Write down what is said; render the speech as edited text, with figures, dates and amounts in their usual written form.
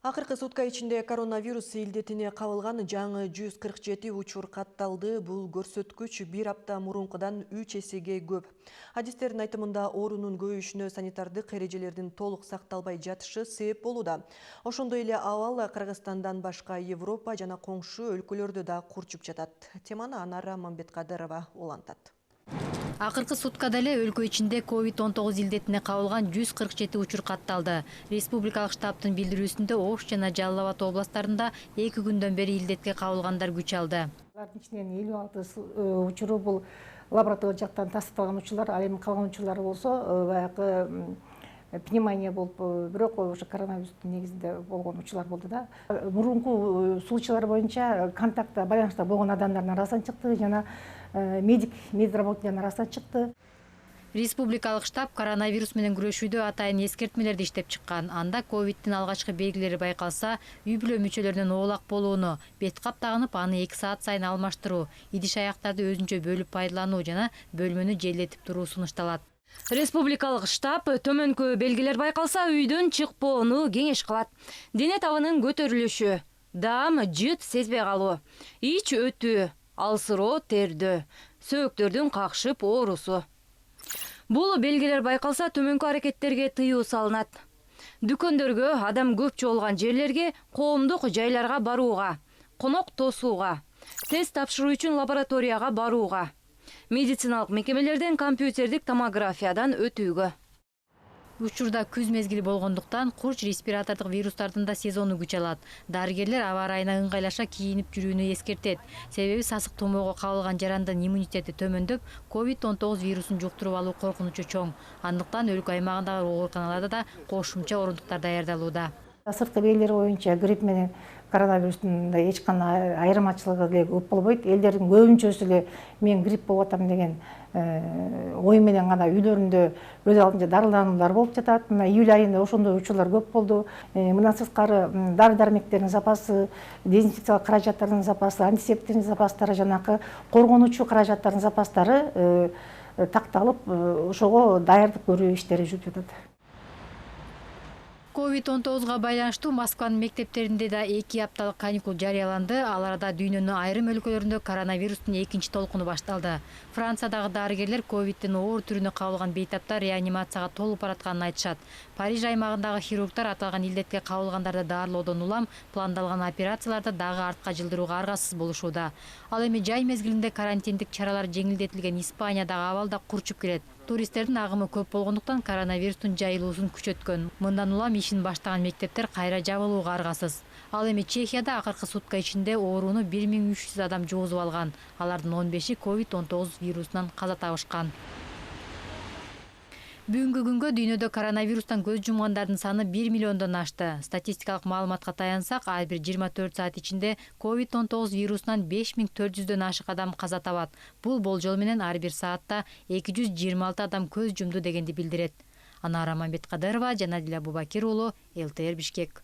Акыркы сутка ичинде коронавирус илдетине кабылган жаңы 147 учур катталды. Бул көрсөткүч бир апта мурункудан 3 эсеге көп. Адистердин айтымында оорунун көбөйүшүнө санитардык эрежелердин толук сакталбай жатышы себеп болууда. Ошондой эле абал Кыргызстандан башка Европа жана коңшу өлкөлөрдү да курчуп жатат. Теманы Анара Мамбеткадырова улантат. Акыркы суткада эле өлкө ичинде COVID-19 илдетине кабылган 147 учур катталды. Республикалык штабтын билдирүүсүндө Ош жана Жалал Абад областарында 2 күндөн бери илдетке кабылгандар күч алды. Алардын ичинен 56 учуру бул лаборатория жактан тастыкталган учурлар, ал эми калган учурлар болсо баягы пневмония болуп, бирок ошо коронавирустун негизинде болгон учурлар болду да. Мурунку случайлар боюнча контактта байланышта болгон адамдардын арасынан чыкты жана медработниктин арасынан чыкты. Республикалык штаб коронавирус менен күрөшүүдө атайын эскертмелерди иштеп чыккан. Анда ковидтин алгачкы белгилери байкалса, үй бүлө мүчөлөрүнөн оолак болууну, бет кап тагынып аны 2 саат сайын алмаштыруу, идиш аяктарды өзүнчө бөлүп пайдалануу жана бөлмөнү желдетип туруу сунушталат. Республикалык штаб төмөнкү белгилер байкалса, үйдөн чыкпоону кеңеш кылат. Дене табынын көтөрүлүшү, дам, жыт сезбей калуу, ич өтүү, алсыроо тердөө, сөөктөрдүн какшып оорусу. Бул белгилер байкалса, төмөнкү аракеттерге тыюу салынат. Дүкөндөргө, адам көп чогулган жерлерге, коомдук жайларга барууга, конок тосууга, тест тапшыруу үчүн лабораторияга барууга, медициналык мекемелерден компьютердик томографиядан өтүүгө. Учурда күз мезгили болгондуктан курч респиратордук вирустардын да сезону күч алат. Дарыгерлер аба ырайына ыңгайлаша кийинип жүрүүнү эскертет. Себеби сасык тумоого кабылган жарандын иммунитети төмөндөп, COVID-19 вирусун жуктуруп алуу коркунучу чоң. Андыктан өлкө аймагындагы ооруканаларда да кошумча орундуктар даярдалууда. Сырткы белгилери боюнча грипп менен коронавирустун эч кандай айырмачылыгы эле көп болбойт. Элдердин көбүнчөсү эле мен грипп болуп атам деген ой менен гана үйлөрүндө өз алдынча дарылануулар болуп жатат. Мына июль айында ошондой учурлар көп болду. Мындан сырткары дары-дармектердин запасы, дезинфекциялык каражаттардын запасы, антисептиктин запастары, жанакы коргонуучу каражаттардын запастары такталып, ошого даярдык көрүү иштери жүрүп жатат. COVID-19 байланыштуу Москванын мектептеринде да 2 апталык каникул жарыяланды. Ал арада дүйнөнүн айрым өлкөлөрүндө коронавирустун экинчи толкуну башталды. Франциядагы дарыгерлер ковидтин оор түрүнө кабылган бейтаптар реанимацияга толуп баратканын айтышат. Париж аймагындагы хирургдар аталган илдетке кабылгандарды даарылоодон улам пландалган операцияларды дагы артка жылдырууга аргасыз болушууда. Ал эми жай мезгилинде карантиндик чаралар жеңилдетилген Испаниядагы абал да курчуп келет. Туристтердин агымы көп болгондуктан коронавирустун жайылуусун күчөткөн. Мындан улам ишин баштаган мектептер кайра жабылууга аргасыз. Ал эми Чехияда акыркы сутка ичинде ооруну 1300 адам жугузуп алган. Алардын 15-и COVID-19 вирусунан каза табышкан. Бүгүнкү күнгө дүйнөдө коронавирустан көз жумгандардын саны 1 миллиондон ашты. Статистикалык маалыматка таянсак, ар бир 24 саат ичинде COVID-19 вирусунан 5400дөн ашык адам каза табат. Бул болжол менен ар бир саатта 226 адам көз жумду дегенди билдирет. Анара Мамбеткадырова, Жанадил Абубакир уулу, ЛТР Бишкек.